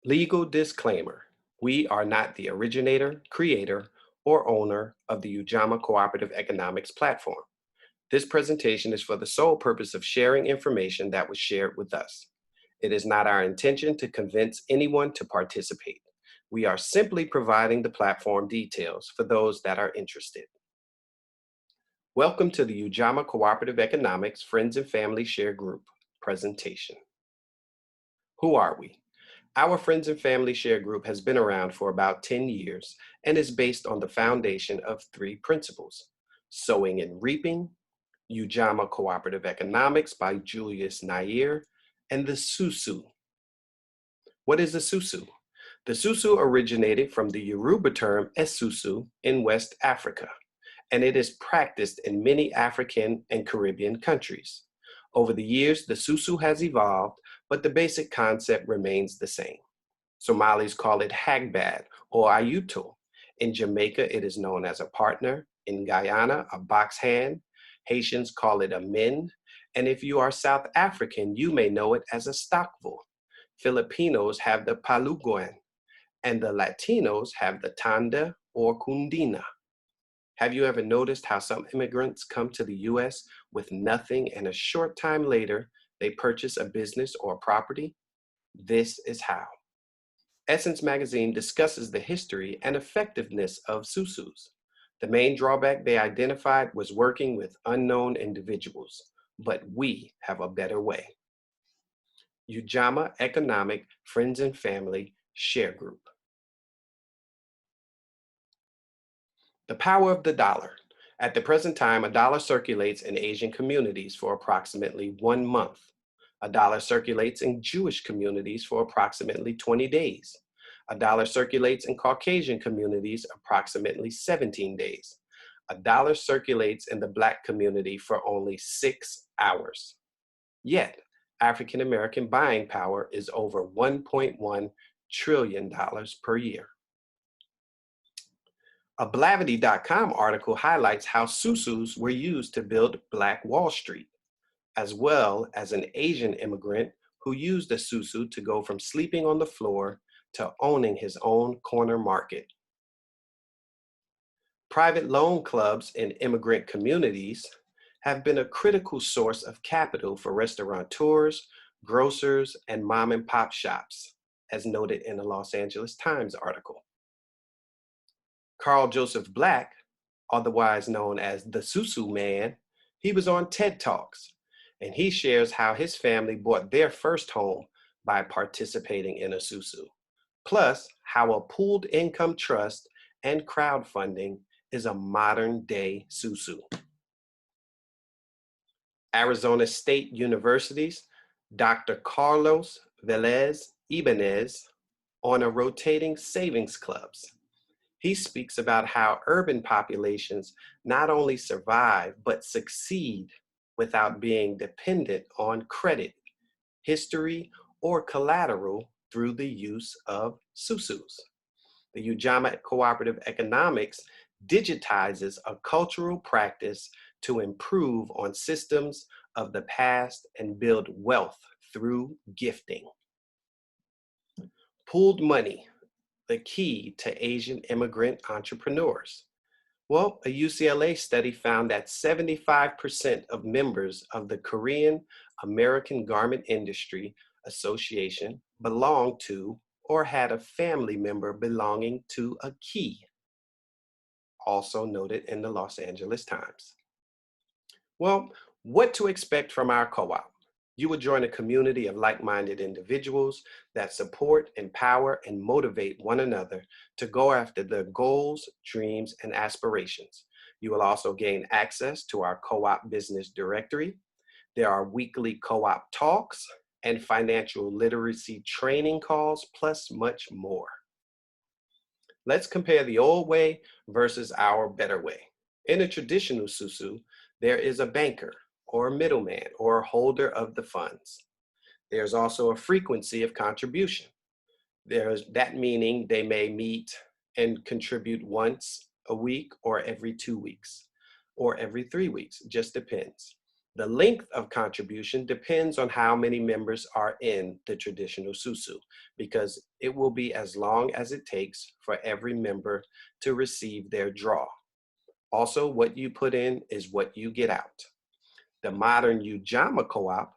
Legal disclaimer. We are not the originator, creator, or owner of the Ujamaa Cooperative Economics platform. This presentation is for the sole purpose of sharing information that was shared with us. It is not our intention to convince anyone to participate. We are simply providing the platform details for those that are interested. Welcome to the Ujamaa Cooperative Economics Friends and Family Share Group presentation. Who are we? Our Friends and Family Share Group has been around for about 10 years and is based on the foundation of three principles: sowing and reaping, Ujamaa Cooperative Economics by Julius Nair, and the Susu. What is the Susu? The Susu originated from the Yoruba term esusu in West Africa, and it is practiced in many African and Caribbean countries. Over the years, the Susu has evolved, but the basic concept remains the same. Somalis call it hagbad or ayuto. In Jamaica, it is known as a partner. In Guyana, a box hand. Haitians call it a min. And if you are South African, you may know it as a stokvel. Filipinos have the paluguen, and the Latinos have the tanda or kundina. Have you ever noticed how some immigrants come to the US with nothing and a short time later, they purchase a business or property? This is how. Essence magazine discusses the history and effectiveness of susus. The main drawback they identified was working with unknown individuals, but we have a better way. Ujamaa Economic Friends and Family Share Group. The power of the dollar. At the present time, a dollar circulates in Asian communities for approximately 1 month. A dollar circulates in Jewish communities for approximately 20 days. A dollar circulates in Caucasian communities approximately 17 days. A dollar circulates in the Black community for only 6 hours. Yet, African American buying power is over $1.1 trillion per year. A Blavity.com article highlights how susus were used to build Black Wall Street, as well as an Asian immigrant who used a susu to go from sleeping on the floor to owning his own corner market. Private loan clubs in immigrant communities have been a critical source of capital for restaurateurs, grocers, and mom and pop shops, as noted in the Los Angeles Times article. Carl Joseph Black, otherwise known as the Susu Man, he was on TED Talks, and he shares how his family bought their first home by participating in a susu, plus how a pooled income trust and crowdfunding is a modern day susu. Arizona State University's Dr. Carlos Velez Ibanez on a rotating savings clubs. He speaks about how urban populations not only survive, but succeed without being dependent on credit, history, or collateral through the use of susus. The Ujamaa Cooperative Economics digitizes a cultural practice to improve on systems of the past and build wealth through gifting. Pooled money, the key to Asian immigrant entrepreneurs. Well, a UCLA study found that 75% of members of the Korean American Garment Industry Association belonged to or had a family member belonging to a key, also noted in the Los Angeles Times. Well, what to expect from our co-op? You will join a community of like-minded individuals that support, empower, and motivate one another to go after their goals, dreams, and aspirations. You will also gain access to our co-op business directory. There are weekly co-op talks and financial literacy training calls, plus much more. Let's compare the old way versus our better way. In a traditional susu, there is a banker, or a middleman, or a holder of the funds. There's also a frequency of contribution. There's that meaning they may meet and contribute once a week or every 2 weeks or every 3 weeks, just depends. The length of contribution depends on how many members are in the traditional susu, because it will be as long as it takes for every member to receive their draw. Also, what you put in is what you get out. The modern Ujamaa co-op,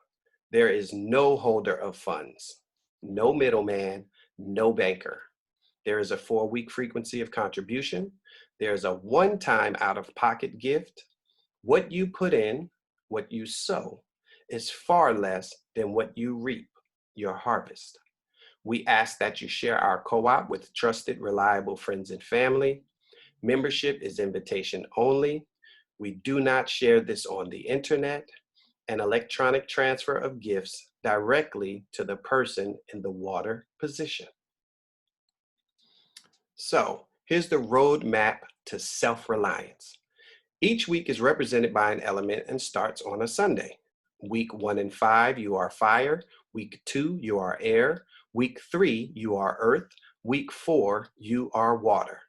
there is no holder of funds, no middleman, no banker. There is a 4-week frequency of contribution. There's a one-time out-of-pocket gift. What you put in, what you sow, is far less than what you reap, your harvest. We ask that you share our co-op with trusted, reliable friends and family. Membership is invitation only. We do not share this on the internet. An electronic transfer of gifts directly to the person in the water position. So here's the roadmap to self-reliance. Each week is represented by an element and starts on a Sunday. Week 1 and 5, you are fire. Week 2, you are air. Week 3, you are earth. Week 4, you are water.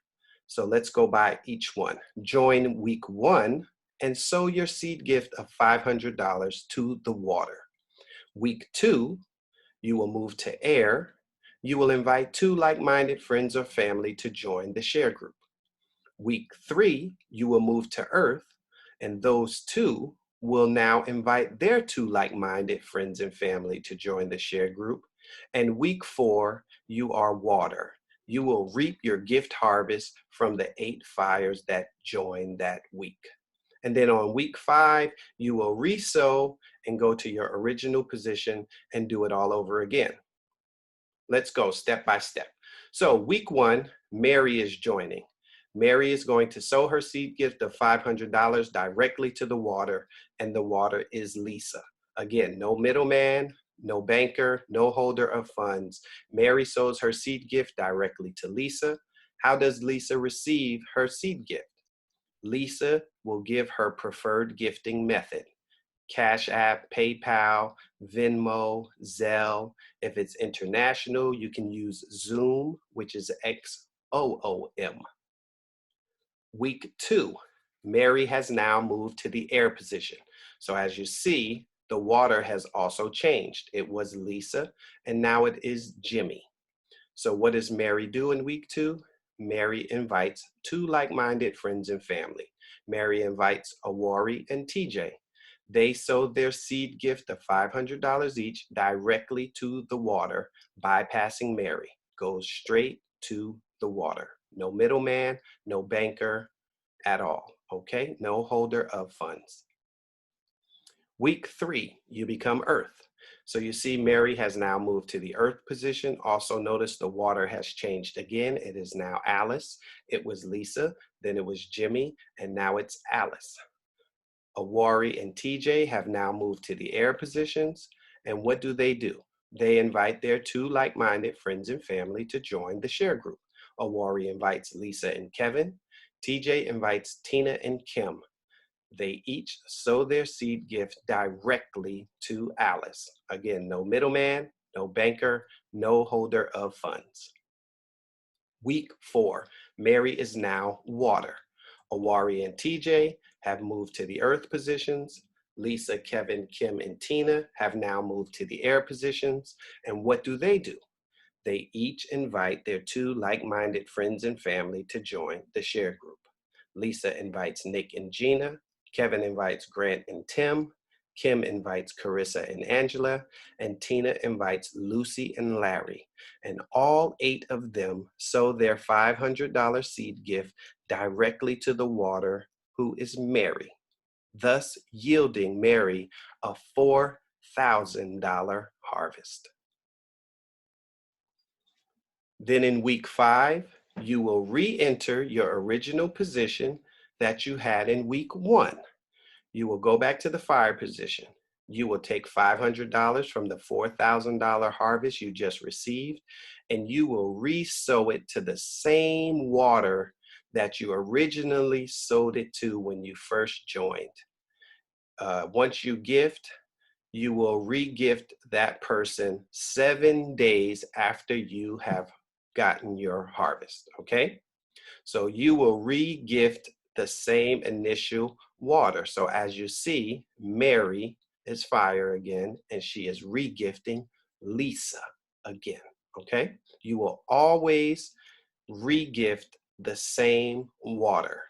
So let's go by each one. Join week 1 and sow your seed gift of $500 to the water. Week 2, you will move to air. You will invite 2 like-minded friends or family to join the share group. Week 3, you will move to earth, and those 2 will now invite their 2 like-minded friends and family to join the share group. And week 4, you are water. You will reap your gift harvest from the 8 fires that join that week. And then on week 5, you will resow and go to your original position and do it all over again. Let's go step by step. So week 1, Mary is joining. Mary is going to sow her seed gift of $500 directly to the water, and the water is Lisa. Again, no middleman, no banker, no holder of funds. Mary sows her seed gift directly to Lisa. How does Lisa receive her seed gift? Lisa will give her preferred gifting method. Cash App, PayPal, Venmo, Zelle. If it's international, you can use Zoom, which is XOOM. Week 2, Mary has now moved to the air position. So as you see, the water has also changed. It was Lisa, and now it is Jimmy. So what does Mary do in week 2? Mary invites 2 like-minded friends and family. Mary invites Awari and TJ. They sowed their seed gift of $500 each directly to the water, bypassing Mary. Goes straight to the water. No middleman, no banker at all, okay? No holder of funds. Week 3, you become earth. So you see Mary has now moved to the earth position. Also notice the water has changed again. It is now Alice. It was Lisa, then it was Jimmy, and now it's Alice. Awari and TJ have now moved to the air positions. And what do? They invite their 2 like-minded friends and family to join the share group. Awari invites Lisa and Kevin. TJ invites Tina and Kim. They each sow their seed gift directly to Alice. Again, no middleman, no banker, no holder of funds. Week 4, Mary is now water. Awari and TJ have moved to the earth positions. Lisa, Kevin, Kim, and Tina have now moved to the air positions. And what do? They each invite their 2 like-minded friends and family to join the share group. Lisa invites Nick and Gina. Kevin invites Grant and Tim. Kim invites Carissa and Angela. And Tina invites Lucy and Larry. And all 8 of them sow their $500 seed gift directly to the water, who is Mary, thus yielding Mary a $4,000 harvest. Then in week 5, you will re-enter your original position that you had in week 1. You will go back to the fire position. You will take $500 from the $4,000 harvest you just received, and you will re-sow it to the same water that you originally sowed it to when you first joined. Once you gift, you will re-gift that person 7 days after you have gotten your harvest, okay? So you will re-gift the same initial water. So as you see, Mary is fire again, and she is regifting Lisa again, okay? You will always regift the same water,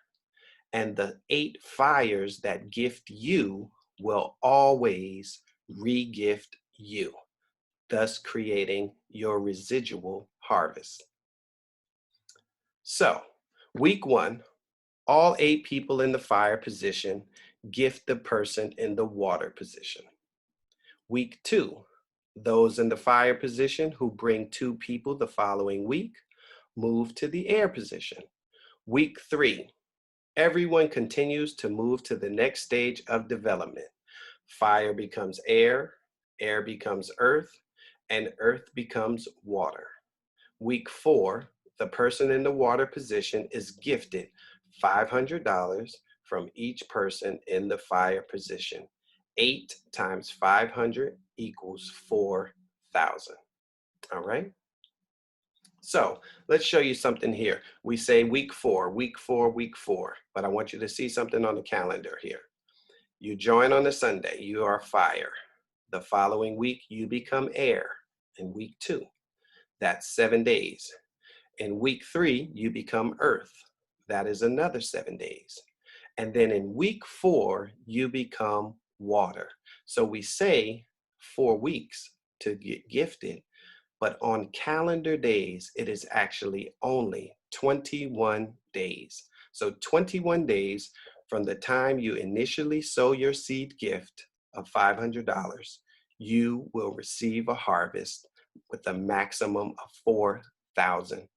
and the 8 fires that gift you will always regift you, thus creating your residual harvest. So, week 1, all 8 people in the fire position gift the person in the water position. Week 2, those in the fire position who bring 2 people the following week move to the air position. Week 3, everyone continues to move to the next stage of development. Fire becomes air becomes earth, and earth becomes water. Week 4, the person in the water position is gifted $500 from each person in the fire position. 8 times 500 equals 4,000. All right? So let's show you something here. We say week 4, week 4, week 4, but I want you to see something on the calendar here. You join on a Sunday, you are fire. The following week, you become air in week 2. That's 7 days. In week 3, you become earth. That is another 7 days. And then in week 4, you become water. So we say 4 weeks to get gifted, but on calendar days, it is actually only 21 days. So 21 days from the time you initially sow your seed gift of $500, you will receive a harvest with a maximum of $4,000.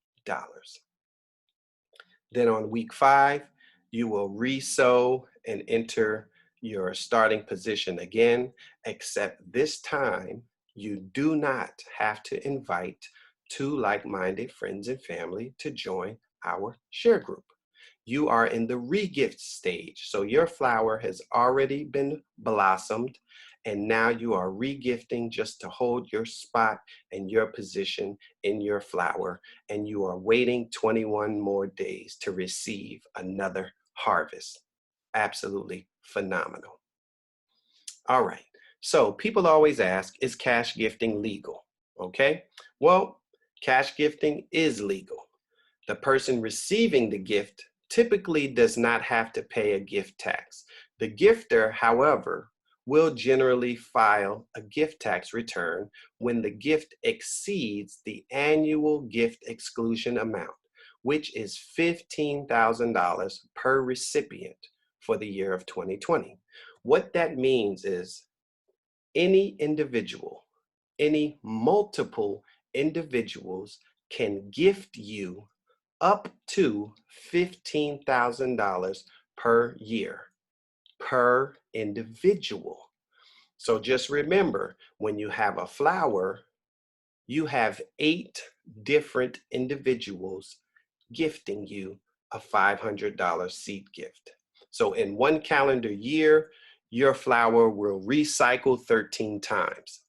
Then on week 5, you will re-sow and enter your starting position again, except this time you do not have to invite 2 like-minded friends and family to join our share group. You are in the regift stage. So your flower has already been blossomed, and now you are regifting just to hold your spot and your position in your flower, and you are waiting 21 more days to receive another harvest. Absolutely phenomenal. All right, so people always ask, is cash gifting legal? Okay, well, cash gifting is legal. The person receiving the gift typically does not have to pay a gift tax. The gifter, however, will generally file a gift tax return when the gift exceeds the annual gift exclusion amount, which is $15,000 per recipient for the year of 2020. What that means is any individual, any multiple individuals can gift you up to $15,000 per year, per individual. So just remember, when you have a flower, you have 8 different individuals gifting you a $500 seed gift. So in one calendar year, your flower will recycle 13 times.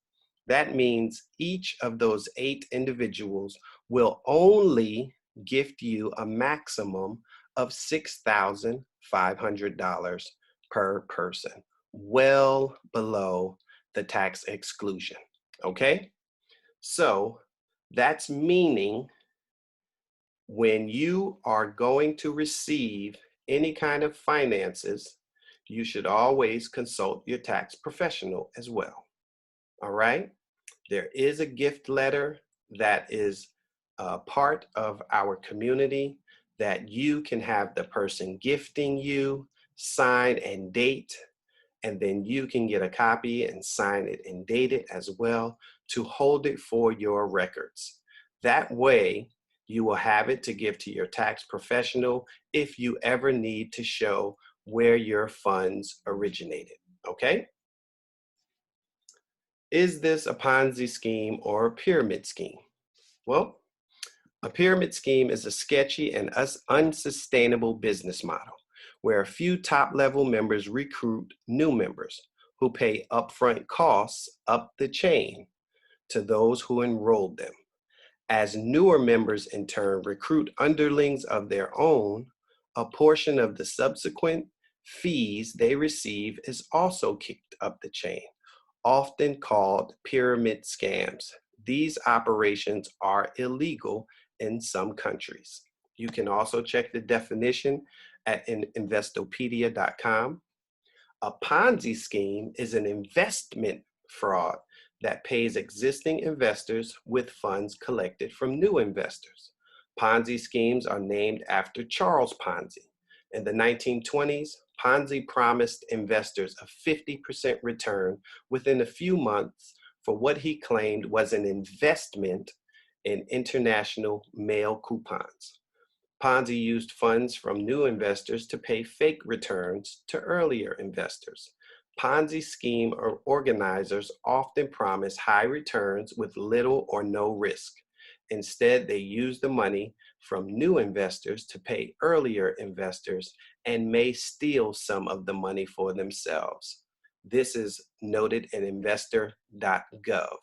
That means each of those 8 individuals will only gift you a maximum of $6,500 per person, well below the tax exclusion, okay? So that's meaning when you are going to receive any kind of finances, you should always consult your tax professional as well, all right? There is a gift letter that is a part of our community that you can have the person gifting you sign and date, and then you can get a copy and sign it and date it as well to hold it for your records. That way, you will have it to give to your tax professional if you ever need to show where your funds originated, okay? Is this a Ponzi scheme or a pyramid scheme? Well, a pyramid scheme is a sketchy and unsustainable business model where a few top-level members recruit new members who pay upfront costs up the chain to those who enrolled them. As newer members in turn recruit underlings of their own A portion of the subsequent fees they receive is also kicked up the chain, often called pyramid scams. These operations are illegal in some countries. You can also check the definition at investopedia.com. A Ponzi scheme is an investment fraud that pays existing investors with funds collected from new investors. Ponzi schemes are named after Charles Ponzi. In the 1920s, Ponzi promised investors a 50% return within a few months for what he claimed was an investment in international mail coupons. Ponzi used funds from new investors to pay fake returns to earlier investors. Ponzi scheme organizers often promise high returns with little or no risk. Instead, they use the money from new investors to pay earlier investors and may steal some of the money for themselves. This is noted in investor.gov.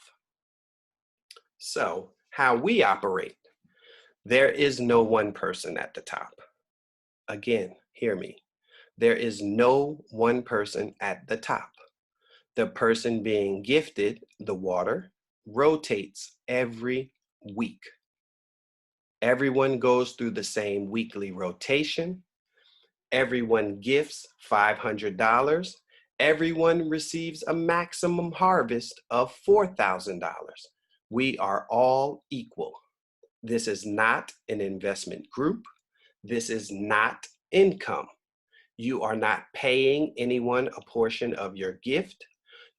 So, how we operate. There is no one person at the top. Again, hear me. There is no one person at the top. The person being gifted the water rotates every week. Everyone goes through the same weekly rotation. Everyone gifts $500. Everyone receives a maximum harvest of $4,000. We are all equal. This is not an investment group. This is not income. You are not paying anyone a portion of your gift,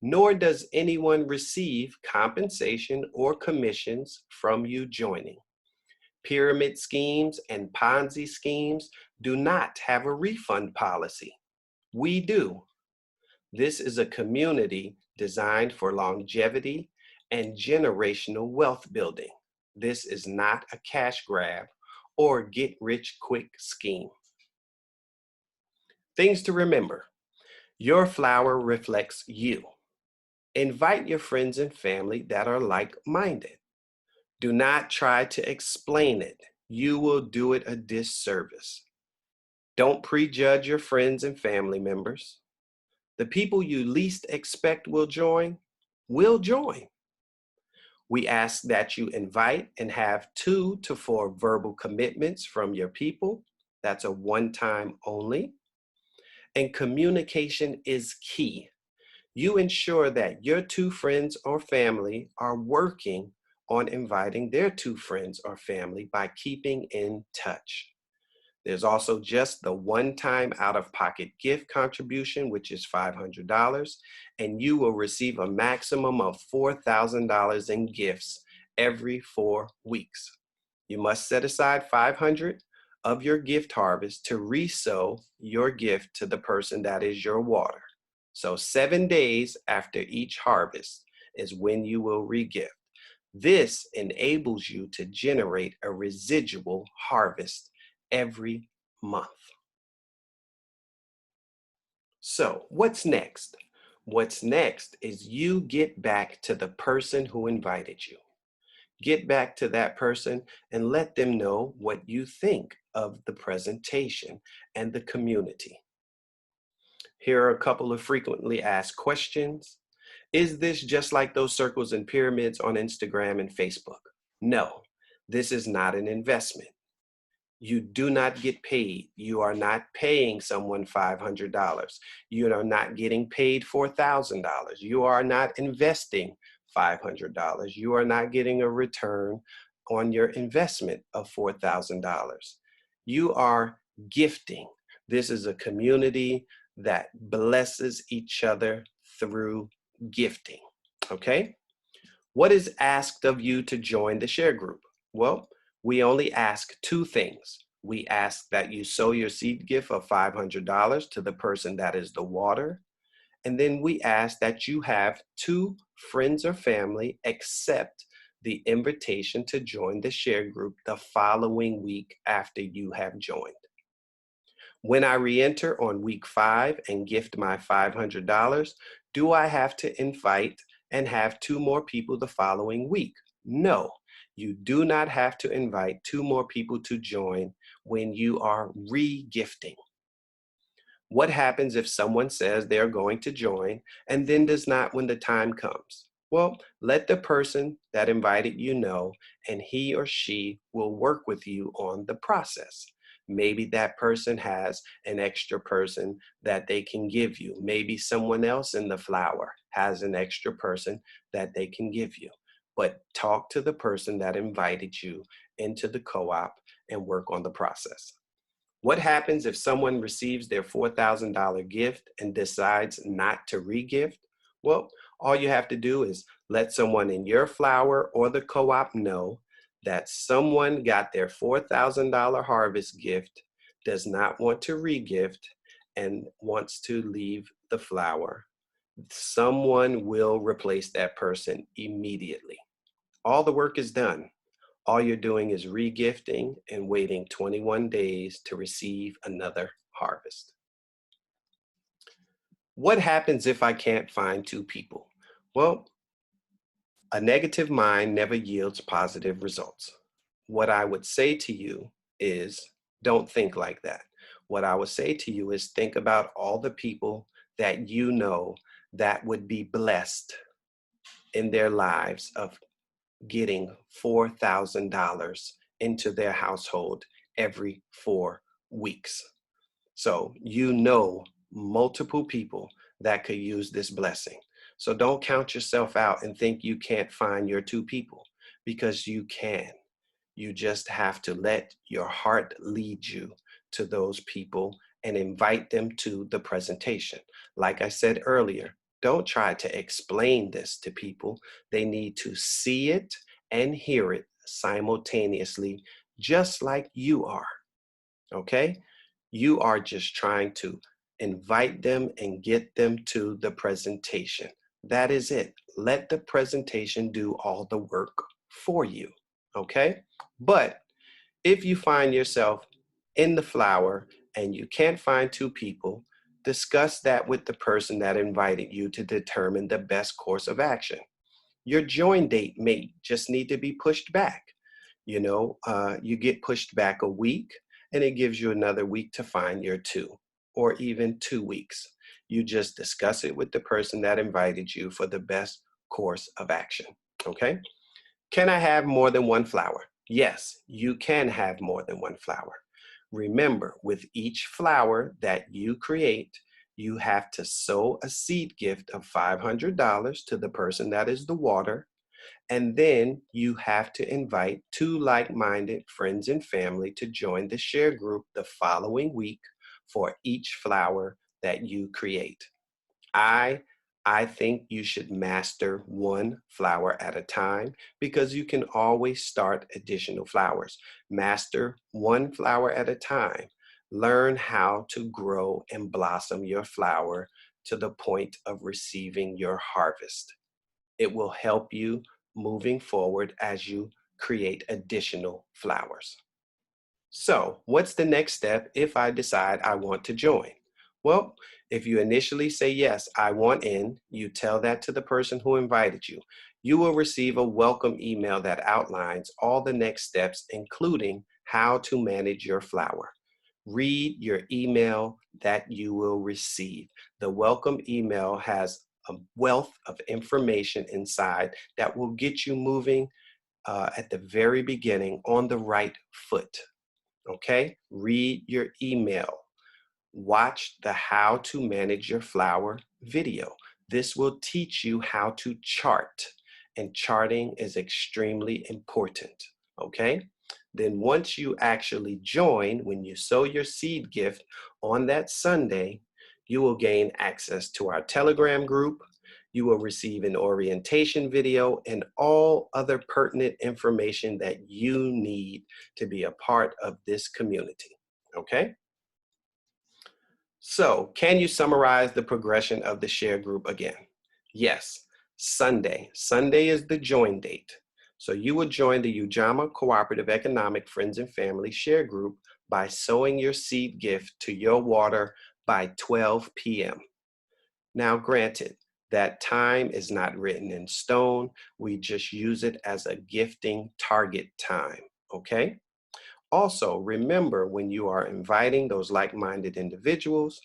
nor does anyone receive compensation or commissions from you joining. Pyramid schemes and Ponzi schemes do not have a refund policy. We do. This is a community designed for longevity and generational wealth building. This is not a cash grab or get rich quick scheme. Things to remember. Your flower reflects you. Invite your friends and family that are like-minded. Do not try to explain it. You will do it a disservice. Don't prejudge your friends and family members. The people you least expect will join. We ask that you invite and have 2 to 4 verbal commitments from your people. That's a one-time only. And communication is key. You ensure that your 2 friends or family are working on inviting their 2 friends or family by keeping in touch. There's also just the one-time out-of-pocket gift contribution, which is $500, and you will receive a maximum of $4,000 in gifts every 4 weeks. You must set aside $500 of your gift harvest to resow your gift to the person that is your water. So 7 days after each harvest is when you will regift. This enables you to generate a residual harvest every month. So what's next? What's next is you get back to the person who invited you. Get back to that person and let them know what you think of the presentation and the community. Here are a couple of frequently asked questions. Is this just like those circles and pyramids on Instagram and Facebook? No, this is not an investment. You do not get paid. You are not paying someone $500. You are not getting paid $4,000. You are not investing $500. You are not getting a return on your investment of $4,000. You are gifting. This is a community that blesses each other through gifting, okay? What is asked of you to join the share group? Well, we only ask 2 things. We ask that you sow your seed gift of $500 to the person that is the water. And then we ask that you have 2 friends or family accept the invitation to join the share group the following week after you have joined. When I re-enter on week 5 and gift my $500, do I have to invite and have 2 more people the following week? No. You do not have to invite 2 more people to join when you are re-gifting. What happens if someone says they're going to join and then does not when the time comes? Well, let the person that invited you know, and he or she will work with you on the process. Maybe that person has an extra person that they can give you. Maybe someone else in the flower has an extra person that they can give you. But talk to the person that invited you into the co-op and work on the process. What happens if someone receives their $4,000 gift and decides not to re-gift? Well, all you have to do is let someone in your flower or the co-op know that someone got their $4,000 harvest gift, does not want to re-gift, and wants to leave the flower. Someone will replace that person immediately. All the work is done. All you're doing is regifting and waiting 21 days to receive another harvest. What happens if I can't find 2 people? Well, a negative mind never yields positive results. What I would say to you is don't think like that. What I would say to you is think about all the people that you know that would be blessed in their lives of getting $4,000 into their household every 4 weeks. So you know multiple people that could use this blessing. So don't count yourself out and think you can't find your 2 people, because you can. You just have to let your heart lead you to those people and invite them to the presentation. Like I said earlier, don't try to explain this to people. They need to see it and hear it simultaneously, just like you are. Okay? You are just trying to invite them and get them to the presentation. That is it. Let the presentation do all the work for you. Okay? But if you find yourself in the flower and you can't find 2 people, discuss that with the person that invited you to determine the best course of action. Your join date may just need to be pushed back. You get pushed back a week and it gives you another week to find your 2, or even 2 weeks. You just discuss it with the person that invited you for the best course of action. Okay? Can I have more than 1 flower? Yes, you can have more than 1 flower. Remember, with each flower that you create, you have to sow a seed gift of $500 to the person that is the water, and then you have to invite 2 like-minded friends and family to join the share group the following week for each flower that you create. I I think you should master 1 flower at a time, because you can always start additional flowers. Master 1 flower at a time. Learn how to grow and blossom your flower to the point of receiving your harvest. It will help you moving forward as you create additional flowers. So, what's the next step if I decide I want to join? Well, if you initially say, yes, I want in, you tell that to the person who invited you. You will receive a welcome email that outlines all the next steps, including how to manage your flower. Read your email that you will receive. The welcome email has a wealth of information inside that will get you moving at the very beginning on the right foot. Okay? Read your email. Watch the How to Manage Your Flower video. This will teach you how to chart, and charting is extremely important. Okay? Then once you actually join, when you sow your seed gift on that Sunday, you will gain access to our Telegram group. You will receive an orientation video and all other pertinent information that you need to be a part of this community. Okay? So, can you summarize the progression of the share group again? Yes, Sunday. Sunday is the join date. So you will join the Ujamaa Cooperative Economic Friends and Family Share Group by sowing your seed gift to your water by 12 p.m. Now, granted, That time is not written in stone. We just use it as a gifting target time, okay? Also, remember when you are inviting those like-minded individuals,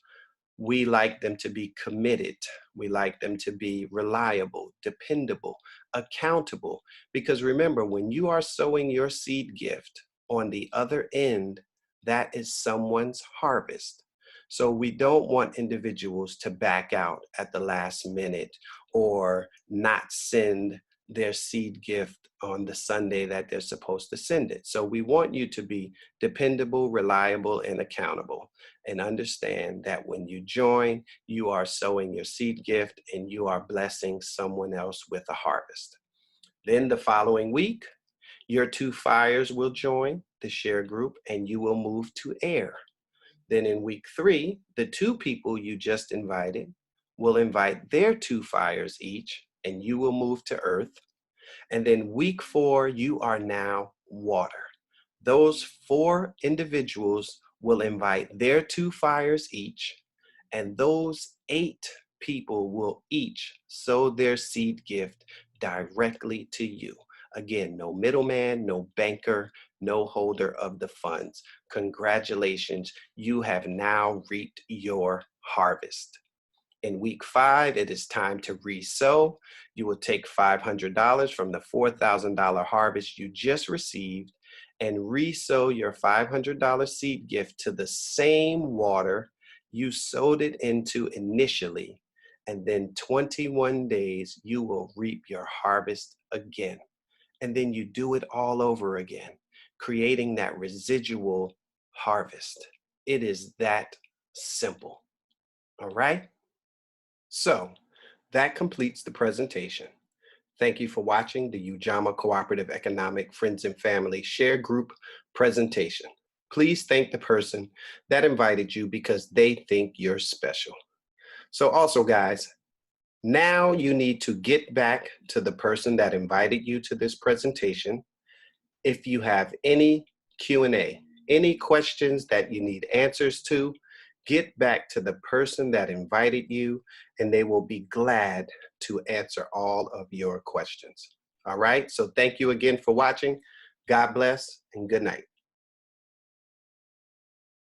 we like them to be committed. We like them to be reliable, dependable, accountable. Because remember, when you are sowing your seed gift, on the other end, that is someone's harvest. So we don't want individuals to back out at the last minute or not send their seed gift on the Sunday that they're supposed to send it. So we want you to be dependable, reliable, and accountable, and understand that when you join, you are sowing your seed gift and you are blessing someone else with a harvest. Then the following week, your two fires will join the share group and you will move to air. Then in week 3, the 2 people you just invited will invite their 2 fires each and you will move to earth. And then week 4, you are now water. Those 4 individuals will invite their 2 fires each, and those 8 people will each sow their seed gift directly to you. Again, no middleman, no banker, no holder of the funds. Congratulations, you have now reaped your harvest. In week 5, it is time to re-sow. You will take $500 from the $4,000 harvest you just received and re-sow your $500 seed gift to the same water you sowed it into initially. And then 21 days, you will reap your harvest again. And then you do it all over again, creating that residual harvest. It is that simple. All right? So that completes the presentation. Thank you for watching the Ujamaa Cooperative Economic Friends and Family Share Group presentation. Please thank the person that invited you because they think you're special. So also guys, now you need to get back to the person that invited you to this presentation. If you have any Q&A, any questions that you need answers to, get back to the person that invited you and they will be glad to answer all of your questions. All right, so thank you again for watching. God bless and good night.